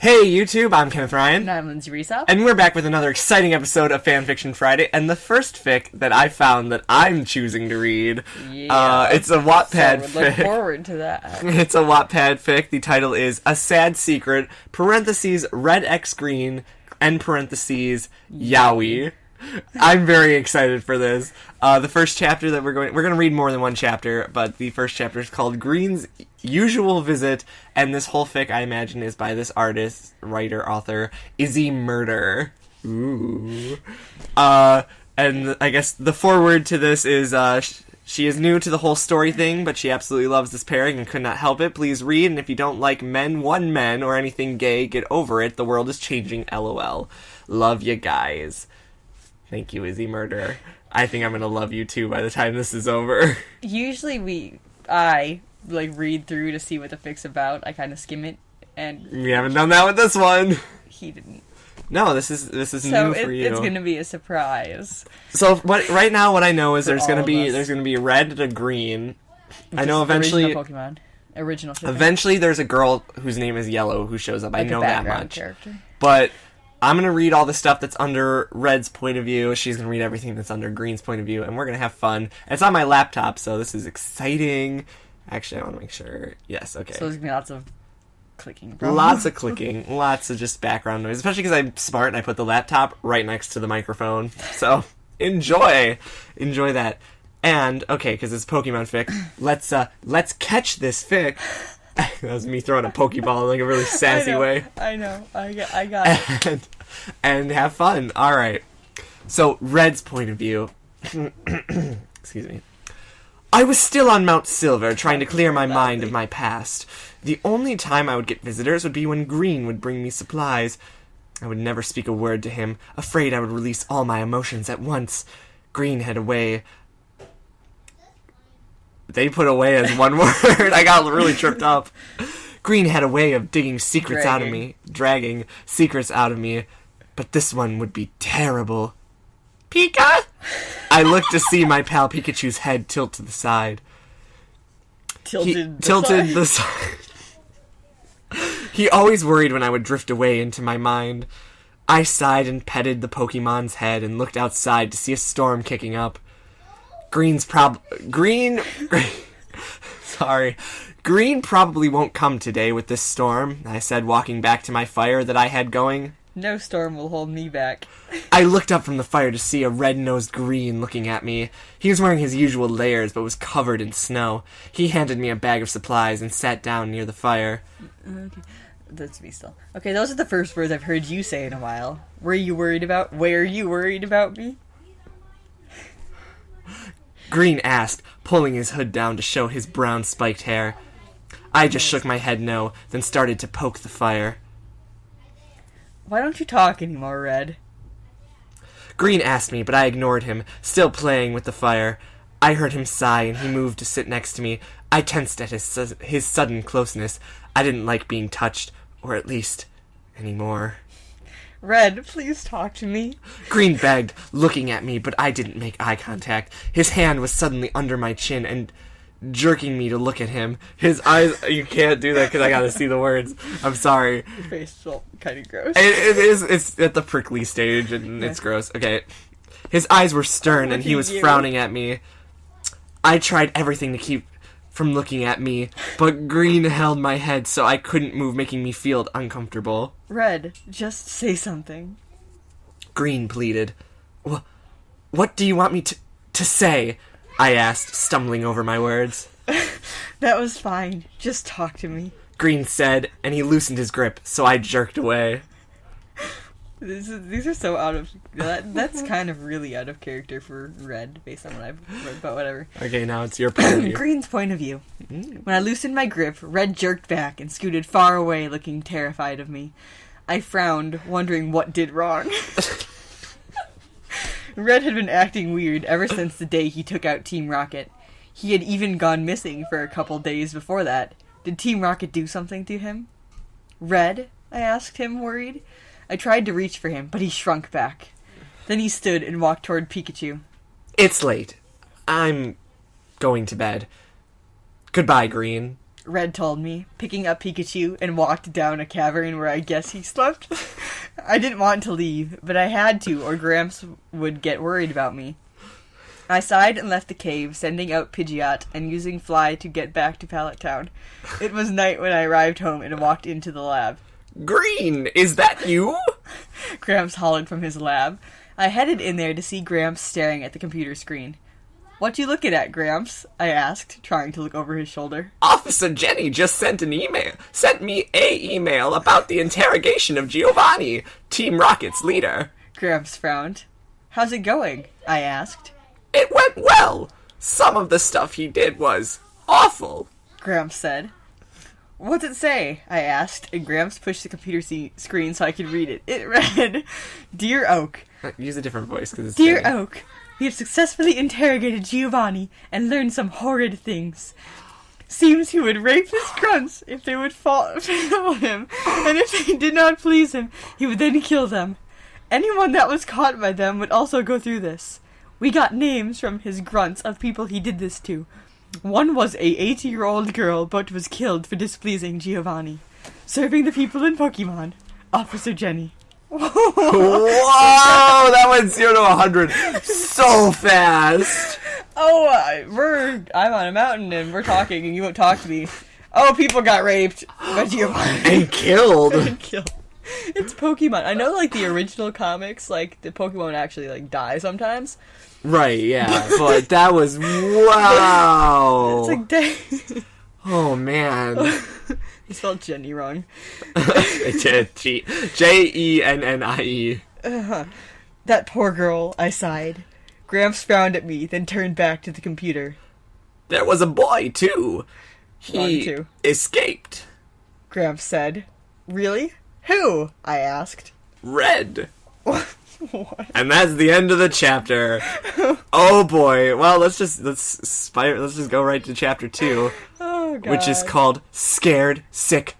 Hey YouTube, I'm Kenneth Ryan. And I'm Linz. And we're back with another exciting episode of Fanfiction Friday, and the first fic that I found that I'm choosing to read. It's a Wattpad fic. Look forward to that. It's a Wattpad fic. The title is A Sad Secret, parentheses, red X green, end parentheses, Yaoi. I'm very excited for this. The first chapter that we're going to read more than one chapter, but the first chapter is called Green's Usual Visit, and this whole fic, I imagine, is by this artist, writer, author, Izzy Murder. Ooh. And I guess the foreword to this is, she is new to the whole story thing, but she absolutely loves this pairing and could not help it. Please read, and if you don't like men, or anything gay, get over it. The world is changing, LOL. Love you guys. Thank you, Izzy Murder. I think I'm gonna love you too by the time this is over. Usually I read through to see what the fic's about. I kind of skim it, and we haven't done that with this one. He didn't. No, this is new for you. It's gonna be a surprise. So right now, what I know is there's gonna be red to green. I know eventually original Pokemon. Original shipping. Eventually, there's a girl whose name is Yellow who shows up. I know that much. Character. But I'm going to read all the stuff that's under Red's point of view. She's going to read everything that's under Green's point of view. And we're going to have fun. And it's on my laptop, so this is exciting. Actually, I want to make sure. Yes, okay. So there's going to be lots of clicking. Lots of clicking. Lots of just background noise. Especially because I'm smart and I put the laptop right next to the microphone. So enjoy. Enjoy that. And, okay, because it's Pokemon fic, let's catch this fic. That was me throwing a Pokeball in like a really sassy way. I know. I got it. And have fun. All right. So, Red's point of view. Excuse me. I was still on Mount Silver, trying to clear my mind of my past. The only time I would get visitors would be when Green would bring me supplies. I would never speak a word to him, afraid I would release all my emotions at once. Green had a way. They put away as one word. I got really tripped up. Green had a way of digging secrets out of me. Dragging secrets out of me. But this one would be terrible. Pika! I looked to see my pal Pikachu's head tilt to the side. Tilted the side. He always worried when I would drift away into my mind. I sighed and petted the Pokemon's head and looked outside to see a storm kicking up. Green probably won't come today with this storm, I said, walking back to my fire that I had going. No storm will hold me back. I looked up from the fire to see a red-nosed Green looking at me. He was wearing his usual layers, but was covered in snow. He handed me a bag of supplies and sat down near the fire. Okay. That's me still. Okay, those are the first words I've heard you say in a while. Were you worried about me? Green asked, pulling his hood down to show his brown spiked hair. I just shook my head no, then started to poke the fire. Why don't you talk anymore, Red? Green asked me, but I ignored him, still playing with the fire. I heard him sigh, and he moved to sit next to me. I tensed at his sudden closeness. I didn't like being touched, or at least, anymore. Red, please talk to me. Green begged, looking at me, but I didn't make eye contact. His hand was suddenly under my chin and jerking me to look at him. His eyes... You can't do that because I gotta see the words. I'm sorry. Your face felt kind of gross. It is. It's at the prickly stage, and it's gross. Okay. His eyes were stern, and he was frowning at me. I tried everything to keep from looking at me, but Green held my head so I couldn't move, making me feel uncomfortable. Red, just say something. Green pleaded. What do you want me to say? I asked, stumbling over my words. That was fine. Just talk to me. Green said, and he loosened his grip, so I jerked away. These are so out of... That's kind of really out of character for Red, based on what I've read, but whatever. Okay, now it's your point of view. Green's point of view. When I loosened my grip, Red jerked back and scooted far away, looking terrified of me. I frowned, wondering what did wrong. Red had been acting weird ever since the day he took out Team Rocket. He had even gone missing for a couple days before that. Did Team Rocket do something to him? Red? I asked him, worried. I tried to reach for him, but he shrunk back. Then he stood and walked toward Pikachu. It's late. I'm going to bed. Goodbye, Green. Red told me, picking up Pikachu and walked down a cavern where I guess he slept. I didn't want to leave, but I had to, or Gramps would get worried about me. I sighed and left the cave, sending out Pidgeot and using Fly to get back to Pallet Town. It was night when I arrived home and walked into the lab. Green, is that you? Gramps hollered from his lab. I headed in there to see Gramps staring at the computer screen. "What you looking at, Gramps?" I asked, trying to look over his shoulder. Officer Jenny just sent me a email about the interrogation of Giovanni, Team Rocket's leader. Gramps frowned. "How's it going?" I asked. It went well. Some of the stuff he did was awful, Gramps said. "What's it say?" I asked, and Gramps pushed the computer screen so I could read it. It read, "Dear Oak." Use a different voice because it's "Dear Jenny. Oak, we have successfully interrogated Giovanni and learned some horrid things. Seems he would rape his grunts if they would fail him, and if they did not please him, he would then kill them. Anyone that was caught by them would also go through this. We got names from his grunts of people he did this to. One was a 80-year-old girl, but was killed for displeasing Giovanni. Serving the people in Pokemon. Officer Jenny." Whoa, that went 0 to 100 so fast. I'm on a mountain and we're talking and you won't talk to me. Oh, people got raped by Giovanni. And killed. And killed. It's Pokemon. I know, like, the original comics, like, the Pokemon actually, like, die sometimes. Right, yeah, but that was, wow. It's like, dang. Oh, man. You spelled Jenny wrong. Jennie. That poor girl, I sighed. Gramps frowned at me, then turned back to the computer. There was a boy, too. Mine He too. escaped. Gramps said. "Really? Who?" I asked. Red. What? And that's the end of the chapter. Oh boy. Well, let's just go right to chapter 2, Oh, God. which is called Scared Sick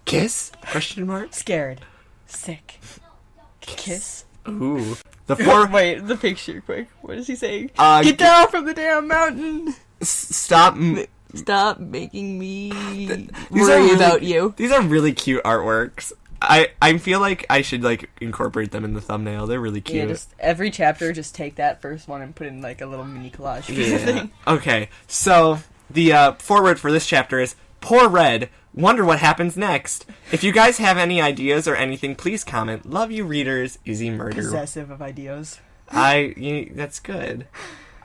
Kiss? Question mark. Scared. Sick. Kiss. Ooh. The four. Wait, the picture, quick. What is he saying? Get down from the damn mountain! Stop. Stop making me These worry are about you. These are really cute artworks. I feel like I should, like, incorporate them in the thumbnail. They're really cute. Yeah, just every chapter, just take that first one and put in, like, a little mini collage thing. Okay, so the foreword for this chapter is, "Poor Red, wonder what happens next. If you guys have any ideas or anything, please comment. Love you, readers. Izzy Murder." Possessive of ideas. That's good.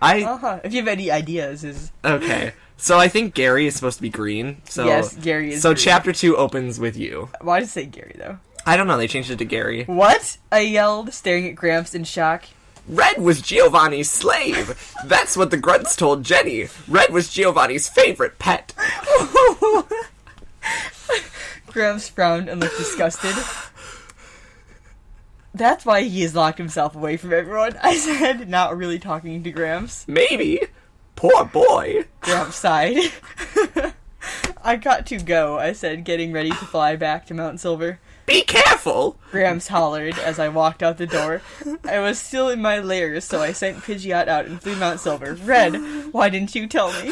If you have any ideas, is... Okay, so I think Gary is supposed to be green. So Yes, Gary is So green. chapter 2 opens with you. Why did it say Gary, though? I don't know, they changed it to Gary. What? I yelled, staring at Gramps in shock. Red was Giovanni's slave. That's what the grunts told Jenny. Red was Giovanni's favorite pet. Gramps frowned and looked disgusted. That's why he has locked himself away from everyone, I said, not really talking to Gramps. Maybe. Poor boy. Gramps sighed. I got to go, I said, getting ready to fly back to Mount Silver. Be careful. Gramps hollered as I walked out the door. I was still in my lair, so I sent Pidgeot out and flew Mount Silver. Red, why didn't you tell me?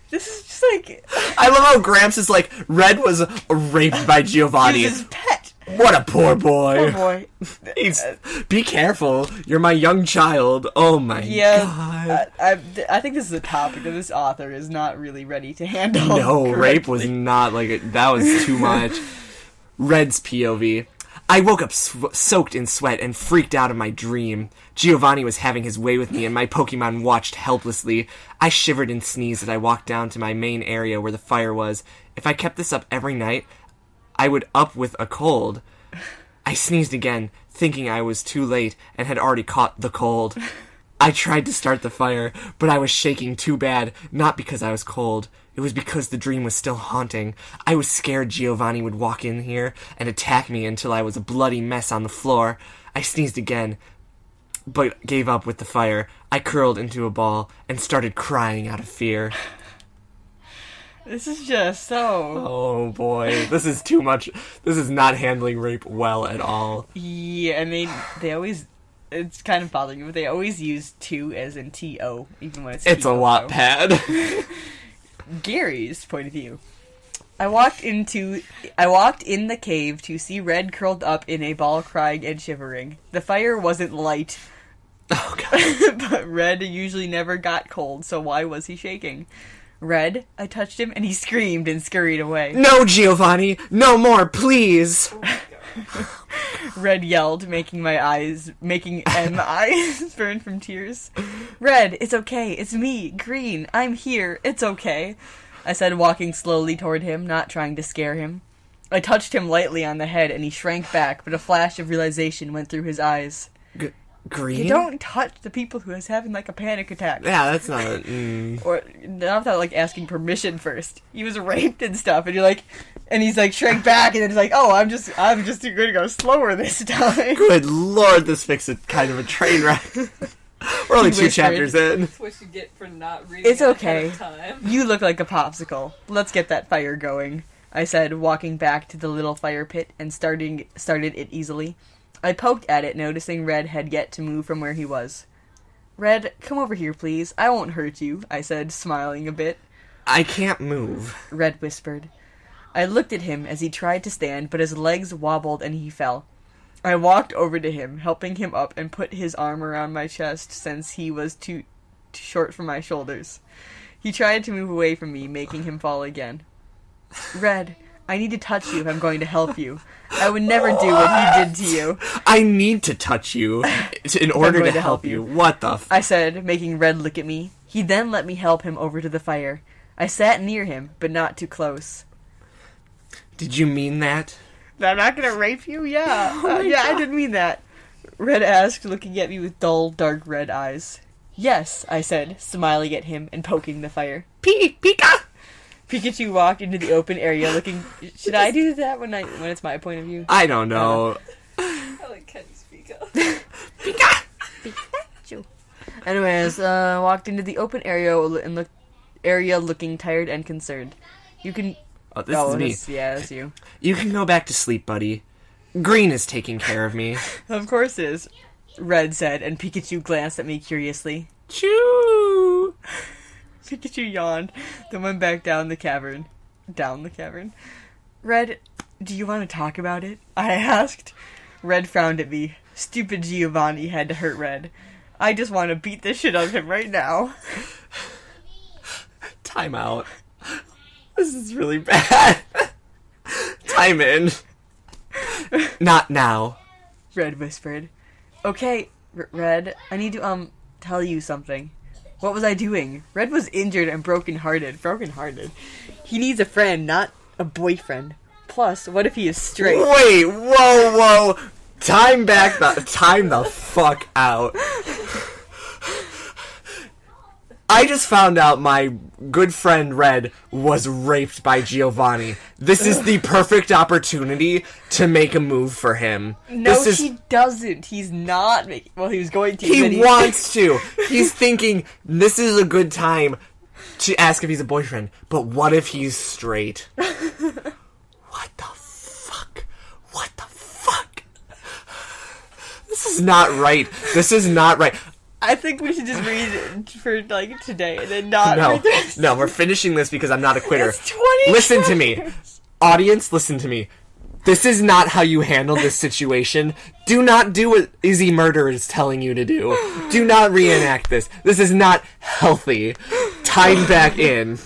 This is just like... I love how Gramps is like, Red was raped by Giovanni. He was his pet. What a poor boy. Poor boy. Be careful. You're my young child. Oh my god. I think this is a topic that this author is not really ready to handle. No, correctly. rape was not like it. That was too much. Red's POV. I woke up soaked in sweat and freaked out of my dream. Giovanni was having his way with me and my Pokemon watched helplessly. I shivered and sneezed as I walked down to my main area where the fire was. If I kept this up every night, I would up with a cold. I sneezed again, thinking I was too late and had already caught the cold. I tried to start the fire, but I was shaking too bad, not because I was cold. It was because the dream was still haunting. I was scared Giovanni would walk in here and attack me until I was a bloody mess on the floor. I sneezed again, but gave up with the fire. I curled into a ball and started crying out of fear. This is just so... Oh boy, this is too much. This is not handling rape well at all. Yeah, and they always... It's kind of bothering me, but they always use to as in T-O, even when it's It's a T-O-O. lot pad. Gary's point of view. I walked in the cave to see Red curled up in a ball, crying and shivering. The fire wasn't light. Oh, God. But Red usually never got cold, so why was he shaking? Red, I touched him, and he screamed and scurried away. No, Giovanni! No more, please! Red yelled, making eyes burn from tears. Red, it's okay. It's me, Green. I'm here. It's okay. I said, walking slowly toward him, not trying to scare him. I touched him lightly on the head, and he shrank back, but a flash of realization went through his eyes. Green? You don't touch the people who is having, like, a panic attack. Yeah, that's not... Or, not without, like, asking permission first. He was raped and stuff, and you're like... And he's, like, shrank back, and then he's like, oh, I'm just gonna go slower this time. Good lord, this makes it kind of a train wreck. We're only 2 chapters in. That's what you get for not reading It's okay. ahead of time. You look like a popsicle. Let's get that fire going, I said, walking back to the little fire pit and started it easily. I poked at it, noticing Red had yet to move from where he was. Red, come over here, please. I won't hurt you, I said, smiling a bit. I can't move, Red whispered. I looked at him as he tried to stand, but his legs wobbled and he fell. I walked over to him, helping him up, and put his arm around my chest since he was too short for my shoulders. He tried to move away from me, making him fall again. Red, I need to touch you if I'm going to help you. I would never do what he did to you. I need to touch you in order to help you. What the I said, making Red look at me. He then let me help him over to the fire. I sat near him, but not too close. Did you mean that? I'm not gonna rape you? Yeah. Oh yeah, God. I did mean that. Red asked, looking at me with dull, dark red eyes. Yes, I said, smiling at him and poking the fire. Pika! Pikachu walked into the open area looking... Should I do that when it's my point of view? I don't know. I like Kenny's Pika. Pika! Pikachu. Anyways, walked into the open area looking tired and concerned. You can... Oh, this is me. That's you. You can go back to sleep, buddy. Green is taking care of me. Of course it is, Red said, and Pikachu glanced at me curiously. Choo! Pikachu yawned, then went back down the cavern. Red, do you want to talk about it? I asked. Red frowned at me. Stupid Giovanni had to hurt Red. I just want to beat the shit out of him right now. Time out. This is really bad. Time in. Not now. Red whispered. Okay, Red, I need to, tell you something. What was I doing? Red was injured and broken-hearted. He needs a friend, not a boyfriend. Plus, what if he is straight? Wait, whoa. Time the fuck out. I just found out my good friend Red was raped by Giovanni. This is the perfect opportunity to make a move for him. No, he doesn't. He's not making... Well, he was going to. He wants to. He's thinking, this is a good time to ask if he's a boyfriend. But what if he's straight? What the fuck? This is not right. I think we should just read it for, like, today and then not read this. No, we're finishing this because I'm not a quitter. It's 20 Listen to me. Audience, listen to me. This is not how you handle this situation. Do not do what Izzy Murder is telling you to do. Do not reenact this. This is not healthy. Time back in.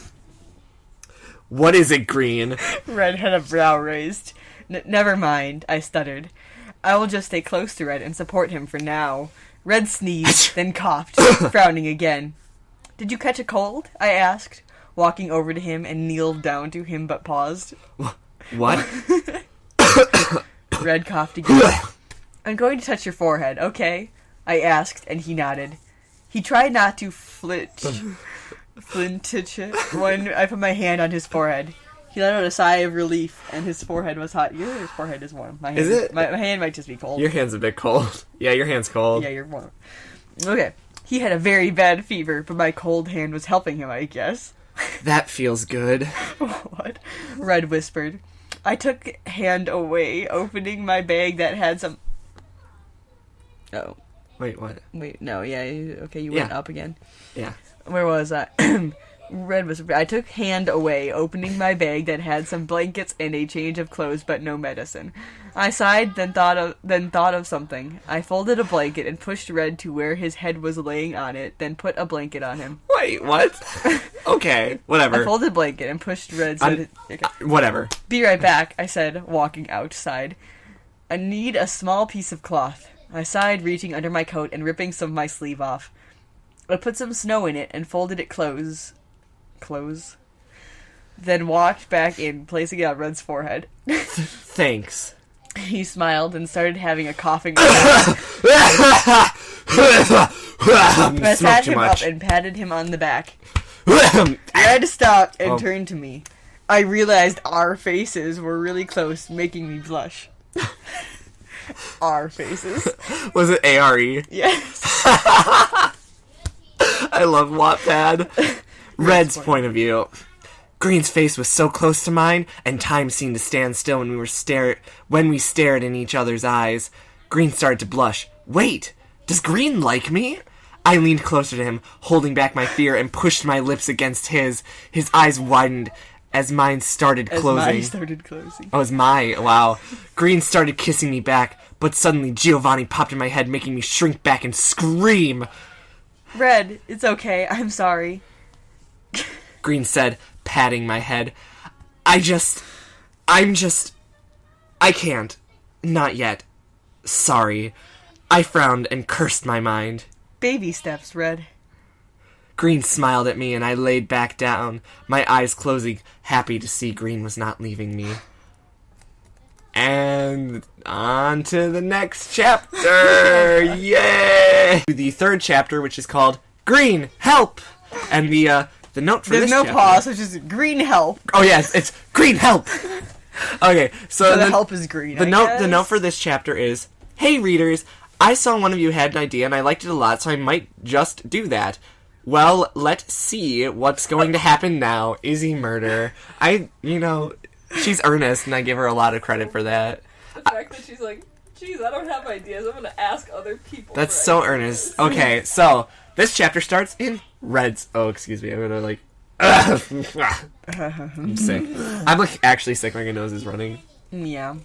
What is it, Green? Red had a brow raised. Never mind, I stuttered. I will just stay close to Red and support him for now. Red sneezed, then coughed, frowning again. Did you catch a cold? I asked, walking over to him and kneeled down to him but paused. What? Red coughed again. I'm going to touch your forehead, okay? I asked, and he nodded. He tried not to flinch when I put my hand on his forehead. He let out a sigh of relief, and his forehead was hot. Your forehead is warm. My hand, is it? My hand might just be cold. Your hand's a bit cold. Yeah, your hand's cold. Yeah, you're warm. Okay. He had a very bad fever, but my cold hand was helping him, I guess. That feels good. What? Red whispered. I took hand away, opening my bag that had some... Oh. Wait, what? Wait, no, yeah, okay, you went up again. Yeah. Where was I? Red was. I took hand away, opening my bag that had some blankets and a change of clothes, but no medicine. I sighed, then thought of something. I folded a blanket and pushed Red to where his head was laying on it, then put a blanket on him. Wait, what? Okay, whatever. I folded a blanket and pushed Red. Whatever. Be right back, I said, walking outside. I need a small piece of cloth. I sighed, reaching under my coat and ripping some of my sleeve off. I put some snow in it and folded it close. Then walked back in, placing it on Red's forehead. Thanks. He smiled and started having a coughing. I sat him up and patted him on the back. Red stopped and turned to me. I realized our faces were really close, making me blush. Our faces. Was it ARE? Yes. I love Wattpad. Red's point of view. Green's face was so close to mine, and time seemed to stand still when we stared in each other's eyes. Green started to blush. Wait, does Green like me? I leaned closer to him, holding back my fear, and pushed my lips against his. His eyes widened as mine started closing. Wow. Green started kissing me back, but suddenly Giovanni popped in my head, making me shrink back and scream. Red, it's okay. I'm sorry. Green said, patting my head. I can't. Not yet. Sorry. I frowned and cursed my mind. Baby steps, Red. Green smiled at me and I laid back down, my eyes closing, happy to see Green was not leaving me. And on to the next chapter! Yay! The third chapter, which is called Green, Help! And the note for There's this no chapter... pause, it's just Green Help. Oh yes, it's Green Help! Okay, so the help is green, the note for this chapter is, Hey readers, I saw one of you had an idea and I liked it a lot, so I might just do that. Well, let's see what's going to happen now. Izzy murder. She's earnest and I give her a lot of credit for that. The fact that she's like, geez, I don't have ideas, I'm gonna ask other people. That's so earnest. Okay, so this chapter starts in Red's... Oh, excuse me, I'm gonna like... I'm sick. I'm like actually sick, my nose is running. Yeah.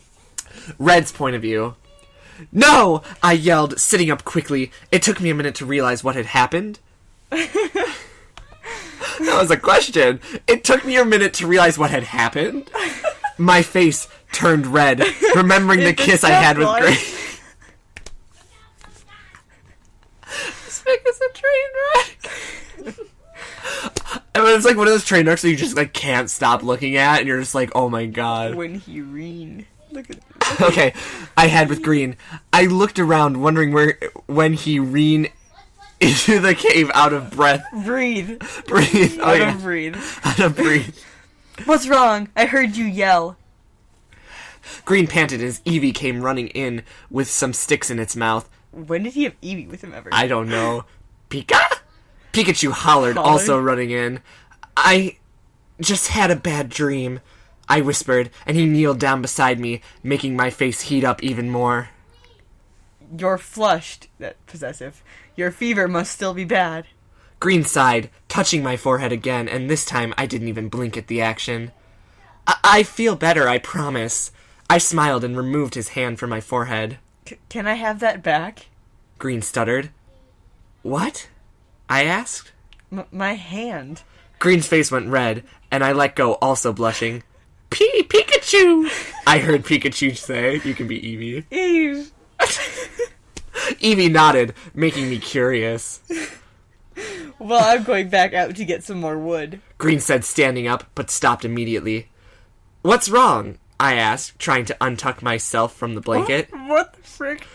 Red's point of view. No! I yelled, sitting up quickly. It took me a minute to realize what had happened. That was a question. It took me a minute to realize what had happened. My face turned red, remembering the kiss I had with Grace. This fic is a train wreck. I mean, it's like one of those train wrecks that you just like can't stop looking at, and you're just like, oh my god. When he reen. Look at Okay, I had with Green. I looked around, wondering when he reen into the cave out of breath. Breathe. Breathe. Oh, Out of breathe. Out of breathe. What's wrong? I heard you yell. Green panted as Evie came running in with some sticks in its mouth. When did he have Evie with him ever? I don't know. Pika? Pikachu hollered, also running in. I just had a bad dream, I whispered, and he kneeled down beside me, making my face heat up even more. You're flushed. That possessive. Your fever must still be bad. Green sighed, touching my forehead again, and this time I didn't even blink at the action. I feel better, I promise. I smiled and removed his hand from my forehead. Can I have that back? Green stuttered. What? I asked. My hand. Green's face went red, and I let go, also blushing. Pikachu! I heard Pikachu say. You can be Eevee. Eve. Eevee nodded, making me curious. Well, I'm going back out to get some more wood. Green said, standing up, but stopped immediately. What's wrong? I asked, trying to untuck myself from the blanket. What the frick?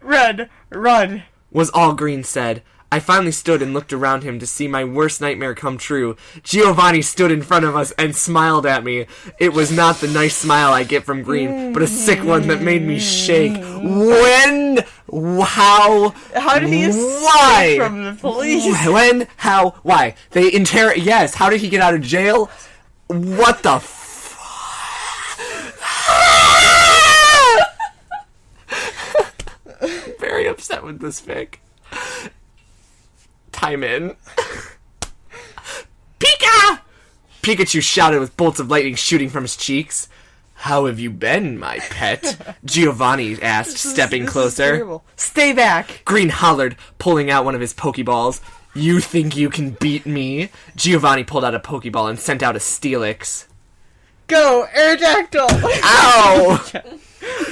Red, run. Was all Green said. I finally stood and looked around him to see my worst nightmare come true. Giovanni stood in front of us and smiled at me. It was not the nice smile I get from Green, but a sick one that made me shake. When? How did he why? escape from the police? When? How? Why? They interrogate. Yes. How did he get out of jail? What the? Very upset with this fic. Time in. Pika! Pikachu shouted with bolts of lightning shooting from his cheeks. How have you been, my pet? Giovanni asked, stepping This is closer. terrible. Stay back! Green hollered, pulling out one of his Pokeballs. You think you can beat me? Giovanni pulled out a Pokeball and sent out a Steelix. Go, Aerodactyl! Ow!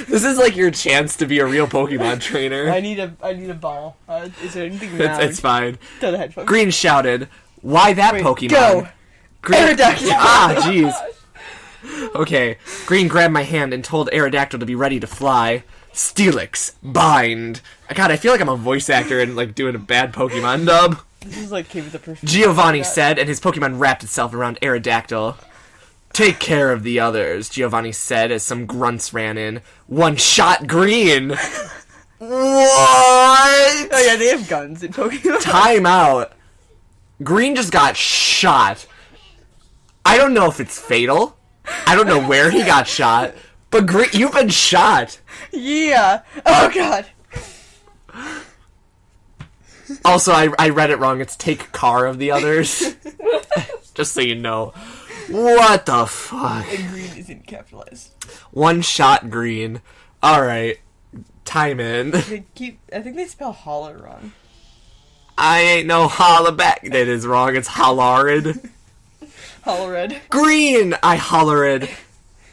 This is like your chance to be a real Pokemon trainer. I need a ball. Is there anything around? It's fine. Throw the headphones. Green shouted, why that Wait, Pokemon? Go! Green- Aerodactyl! Ah, jeez. Okay, Green grabbed my hand and told Aerodactyl to be ready to fly. Steelix, bind. God, I feel like I'm a voice actor and like doing a bad Pokemon dub. This is like came with the perfect. Giovanni said, and his Pokemon wrapped itself around Aerodactyl. Take care of the others, Giovanni said as some grunts ran in. One shot Green! What? Oh yeah, they have guns in Pokemon. Time out. Green just got shot. I don't know if it's fatal. I don't know where he got shot. But Green, you've been shot. Yeah. Oh god. Also, I read it wrong. It's take car of the others. Just so you know. What the fuck? And green isn't capitalized. One shot Green. Alright. Time in. I think they spell holler wrong. I ain't no holla back. That is wrong. It's hollered. Hollered. Green! I hollered.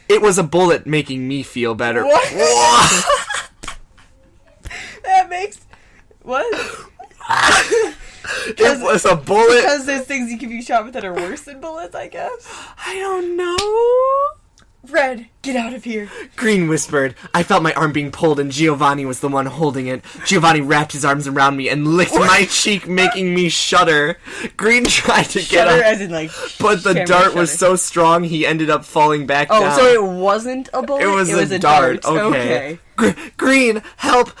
It was a bullet making me feel better. What? That makes what? It was a bullet. Because there's things you can be shot with that are worse than bullets, I guess. I don't know. Red, get out of here. Green whispered. I felt my arm being pulled and Giovanni was the one holding it. Giovanni wrapped his arms around me and licked my cheek, making me shudder. Green tried to get Shudder up, as in like. but the camera dart was shudder. so strong he ended up falling back down. Oh, so it wasn't a bullet? It was a dart. dart. Okay. Green, help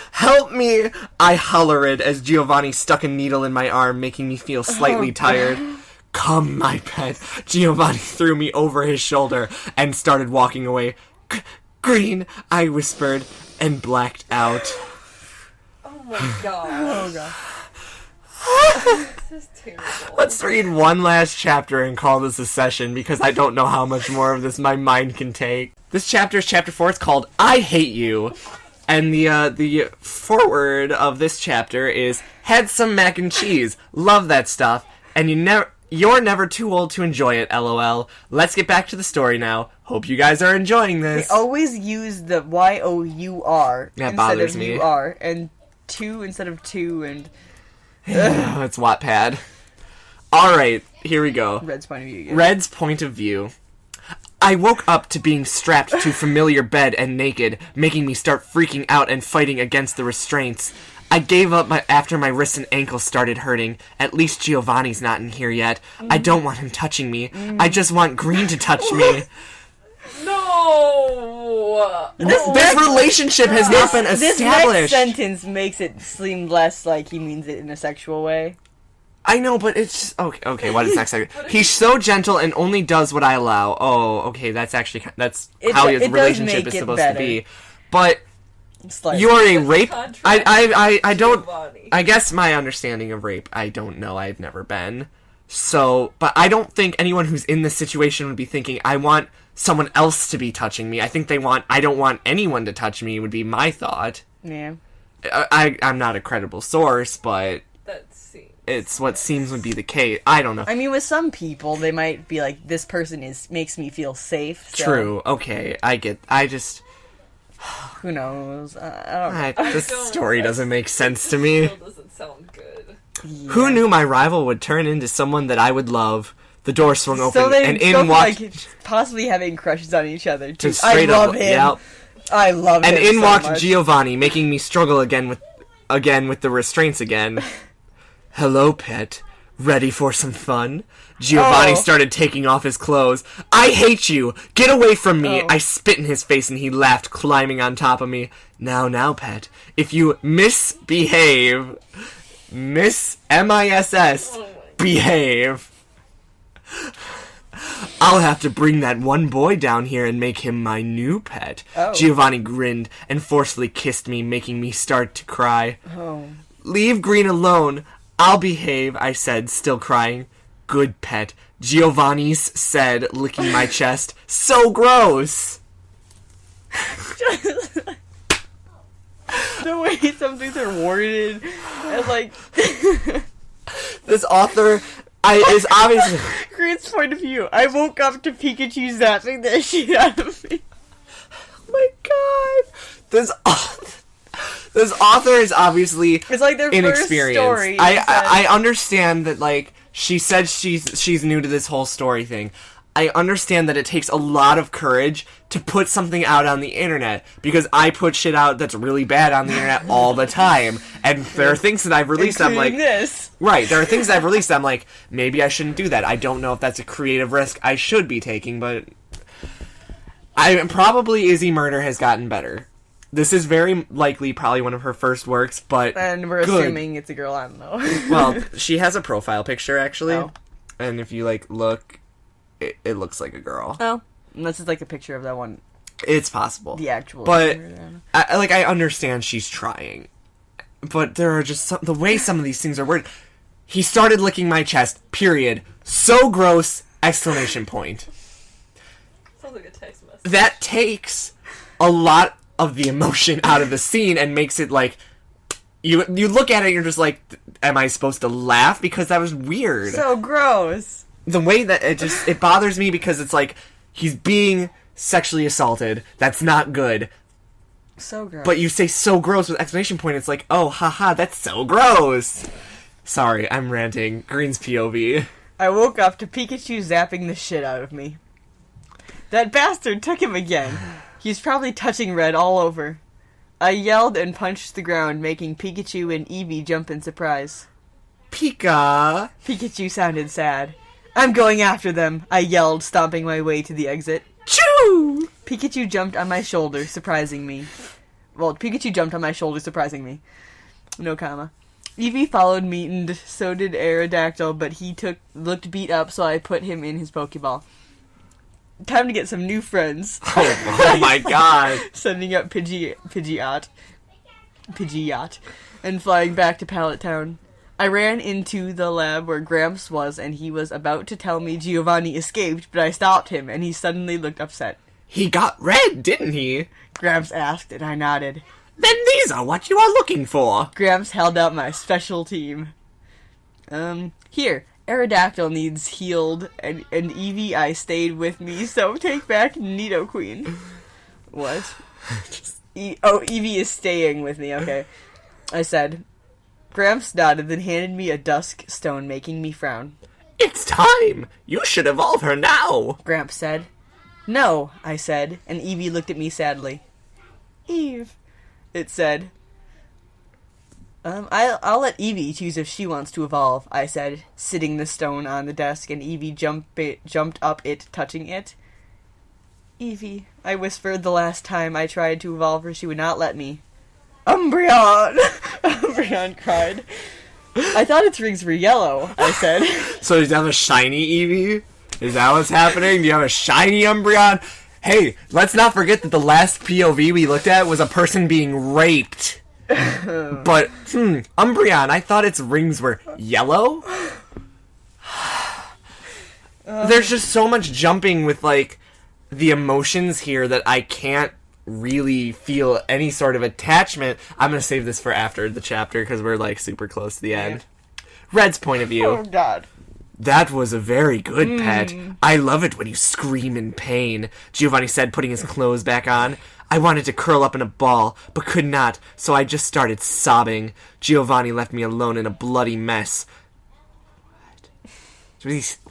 me! I hollered as Giovanni stuck a needle in my arm, making me feel slightly tired. Come, my pet. Giovanni threw me over his shoulder and started walking away. Green, I whispered, and blacked out. Oh my god. Oh god. This is terrible. Let's read one last chapter and call this a session, because I don't know how much more of this my mind can take. This chapter is chapter 4. It's called I Hate You. And the foreword of this chapter is, had some mac and cheese. Love that stuff. And you're never too old to enjoy it, LOL. Let's get back to the story now. Hope you guys are enjoying They this. always use the Y-O-U-R That instead bothers of me. U-R, and two instead of two, and It's Wattpad. Alright, here we go. Red's point of view again. Red's point of view. I woke up to being strapped to familiar bed and naked, making me start freaking out and fighting against the restraints. I gave up after my wrists and ankles started hurting. At least Giovanni's not in here yet. I don't want him touching me. I just want Green to touch me. No! This relationship has not been This next established. sentence makes it seem less like he means it in a sexual way. I know, but it's just, okay, what is next segment? He's so gentle and only does what I allow. Oh, okay, that's how his does relationship make is it supposed better. to be. But Slightly. you're a What's the rape. contrast I don't. Giovanni? I guess my understanding of rape, I don't know. I've never been. So, but I don't think anyone who's in this situation would be thinking, I want someone else to be touching me. I think I don't want anyone to touch me, would be my thought. Yeah. I'm not a credible source, but That seems... it's what seems would be the case. I don't know. I mean, with some people, they might be like, this person makes me feel safe. So True. Okay, I just... Who knows? I don't know. This story doesn't make sense to me. Still doesn't sound good. Who knew my rival would turn into someone that I would love? The door swung open, So they and both in walked... like possibly having crushes on each other too. Just straight I love up, him. yep. I love And him. in so walked much. Giovanni, making me struggle again with the restraints again. Hello, pet. Ready for some fun? Giovanni Oh. started taking off his clothes. I hate you! Get away from me! Oh. I spit in his face and he laughed, climbing on top of me. Now, pet. If you misbehave... M-I-S-S. Behave. I'll have to bring that one boy down here and make him my new pet. Oh. Giovanni grinned and forcefully kissed me, making me start to cry. Oh. Leave Green alone. I'll behave, I said, still crying. Good pet. Giovanni said, licking my chest. So gross! The way some things are worded, and like This author is obviously... Green's point of view. I woke up to Pikachu zapping the shit out of me. Oh my god! This author is obviously It's like their first inexperienced. story. I understand that, like, she said she's new to this whole story thing. I understand that it takes a lot of courage to put something out on the internet, because I put shit out that's really bad on the internet all the time, and there are things that I've released I'm like, this. right, there are things that I've released I'm like, maybe I shouldn't do that. I don't know if that's a creative risk I should be taking, but probably Izzy Murder has gotten better. This is very likely probably one of her first works, but And we're good. assuming it's a girl, I don't know. Well, she has a profile picture, actually, Oh. and if you, like, look, it looks like a girl. Oh. And this is like a picture of that one, It's possible. the actual. But, I understand she's trying. But there are just the way some of these things are worded. He started licking my chest, period. So gross, exclamation point. Sounds like a text message. That takes a lot of the emotion out of the scene and makes it like... You look at it and you're just like, am I supposed to laugh? Because that was weird. So gross. The way that it bothers me because it's like, he's being sexually assaulted. That's not good. So gross. But you say so gross with exclamation point, it's like, oh, haha, that's so gross. Sorry, I'm ranting. Green's POV. I woke up to Pikachu zapping the shit out of me. That bastard took him again. He's probably touching Red all over. I yelled and punched the ground, making Pikachu and Eevee jump in surprise. Pika. Pikachu sounded sad. I'm going after them, I yelled, stomping my way to the exit. Choo! Pikachu jumped on my shoulder, surprising me. Well, Pikachu jumped on my shoulder, surprising me. No comma. Eevee followed me, and so did Aerodactyl, but he looked beat up, so I put him in his Pokeball. Time to get some new friends. Oh my god. Sending up Pidgeot, and flying back to Pallet Town. I ran into the lab where Gramps was, and he was about to tell me Giovanni escaped, but I stopped him, and he suddenly looked upset. He got red, didn't he? Gramps asked, and I nodded. Then these are what you are looking for. Gramps held out my special team. Here, Aerodactyl needs healed, and Eevee I stayed with me, so take back Nidoqueen. What? Eevee is staying with me, okay. I said. Gramps nodded, then handed me a dusk stone, making me frown. It's time. You should evolve her now. Gramps said. No, I said, and Eevee looked at me sadly. Eve, it said. I'll let Eevee choose if she wants to evolve, I said, sitting the stone on the desk, and Eevee jumped up it, touching it. Eevee, I whispered the last time I tried to evolve her, she would not let me. Umbreon! Umbreon cried. I thought its rings were yellow, I said. So does he have a shiny Eevee? Is that what's happening? Do you have a shiny Umbreon? Hey, let's not forget that the last POV we looked at was a person being raped. But, Umbreon, I thought its rings were yellow? There's just so much jumping with, like, the emotions here that I can't really feel any sort of attachment. I'm gonna save this for after the chapter because we're like super close to the end. Red's point of view. Oh god. That was a very good pet. I love it when you scream in pain, Giovanni said, putting his clothes back on. I wanted to curl up in a ball, but could not, so I just started sobbing. Giovanni left me alone in a bloody mess.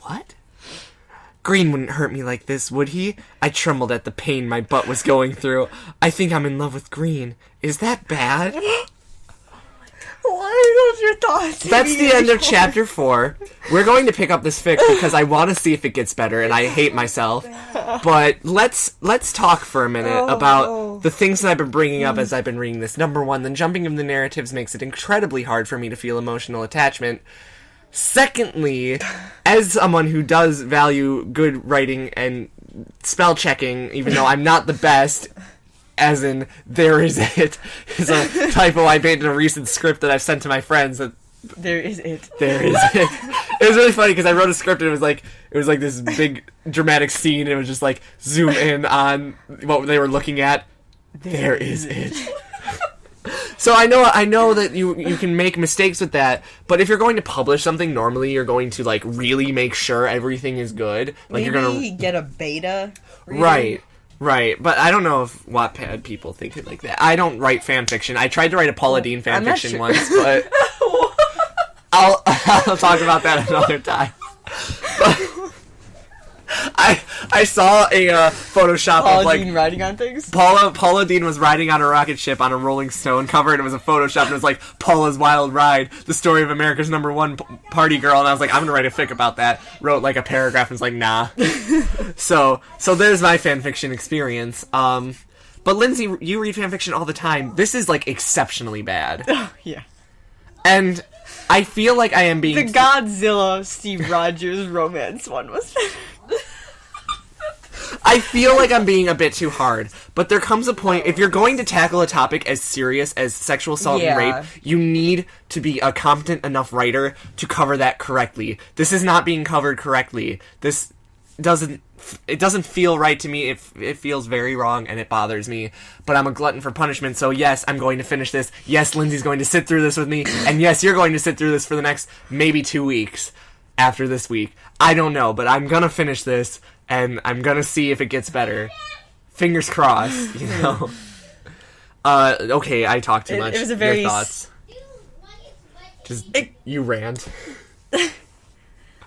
What? Green wouldn't hurt me like this, would he? I trembled at the pain my butt was going through. I think I'm in love with Green. Is that bad? What are those your thoughts? That's the end of chapter 4. We're going to pick up this fic because I want to see if it gets better, and I hate myself. But let's talk for a minute about the things that I've been bringing up as I've been reading this. Number 1, the jumping of the narratives makes it incredibly hard for me to feel emotional attachment. Secondly, as someone who does value good writing and spell checking, even though I'm not the best, as in, there is it, is a typo I made in a recent script that I've sent to my friends. That There is it. there is it. It was really funny because I wrote a script and it was like this big dramatic scene and it was just like zoom in on what they were looking at. There is it. So I know that you can make mistakes with that, but if you're going to publish something, normally you're going to like really make sure everything is good. Like Maybe you're gonna get a beta. Reader. Right, but I don't know if Wattpad people think it like that. I don't write fan fiction. I tried to write a Paula Deen fan fiction once, but I'll talk about that another time. I saw a Photoshop Paula of like Deen riding on things. Paula Deen was riding on a rocket ship on a Rolling Stone cover, and it was a Photoshop, and it was like Paula's Wild Ride, the story of America's #1 party girl, and I was like, I'm gonna write a fic about that. Wrote like a paragraph, and was like, nah. so there's my fanfiction experience. But Lindsay, you read fanfiction all the time. This is like exceptionally bad, Yeah. and I feel like I am being The Godzilla Steve Rogers romance one was. I feel like I'm being a bit too hard, but there comes a point, if you're going to tackle a topic as serious as sexual assault and rape, you need to be a competent enough writer to cover that correctly. This is not being covered correctly. This doesn't feel right to me. It feels very wrong, and it bothers me. But I'm a glutton for punishment, so yes, I'm going to finish this. Yes, Lindsay's going to sit through this with me, and yes, you're going to sit through this for the next maybe 2 weeks after this week. I don't know, but I'm gonna finish this, and I'm gonna see if it gets better. Fingers crossed, you know. Okay, I talked too much. It was a very Your thoughts. You rant.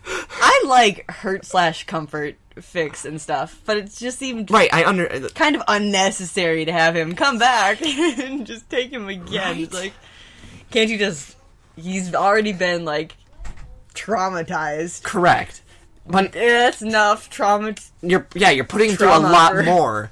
I like hurt/comfort fics and stuff, but it just seemed Right, kind of unnecessary to have him come back and just take him again. Right? It's like, can't you just? He's already been like traumatized. Correct. But That's enough trauma. you're putting him through a Trauma lot for- more.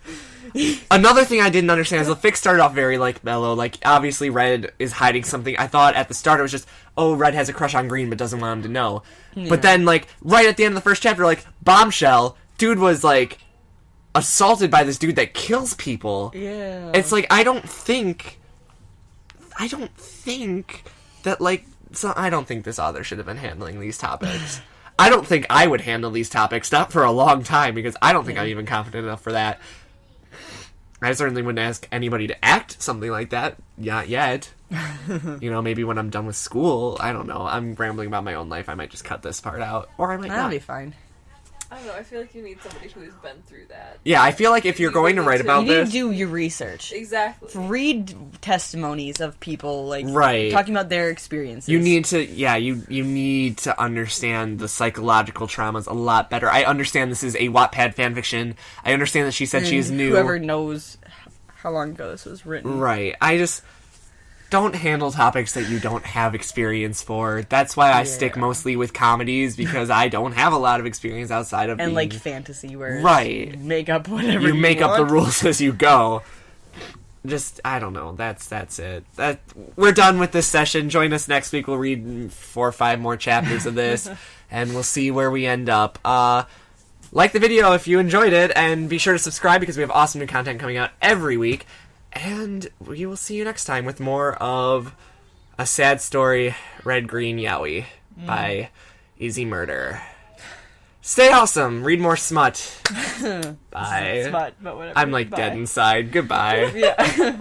Another thing I didn't understand is the fic started off very like mellow. Like obviously Red is hiding something. I thought at the start it was just, oh, Red has a crush on Green but doesn't want him to know. But then like right at the end of the first chapter, like bombshell, dude was like assaulted by this dude that kills people. Yeah. It's like I don't think that like I don't think this author should have been handling these topics. I don't think I would handle these topics, not for a long time, because I don't think I'm even confident enough for that. I certainly wouldn't ask anybody to act something like that. Not yet. You know, maybe when I'm done with school. I don't know. I'm rambling about my own life. I might just cut this part out. Or I might That'll not. be fine. I don't know, I feel like you need somebody who's been through that. Yeah, I feel like if you're going to write about You need this... to do your research. Exactly. Read testimonies of people, like, Right. talking about their experiences. You need to, you need to understand the psychological traumas a lot better. I understand this is a Wattpad fanfiction. I understand that she said she is new. Whoever knows how long ago this was written. Right. I just don't handle topics that you don't have experience for. That's why I stick mostly with comedies, because I don't have a lot of experience outside of And, being... like, fantasy, where Right. you make up whatever You make up the want. rules as you go. Just, I don't know. That's it. We're done with this session. Join us next week. We'll read 4 or 5 more chapters of this, and we'll see where we end up. Like the video if you enjoyed it, and be sure to subscribe because we have awesome new content coming out every week. And we will see you next time with more of A Sad Story, Red, Green, Yaoi by Easy Murder. Stay awesome. Read more smut. Bye. Smut, but whatever. I'm like Bye. dead inside. Goodbye. Yeah.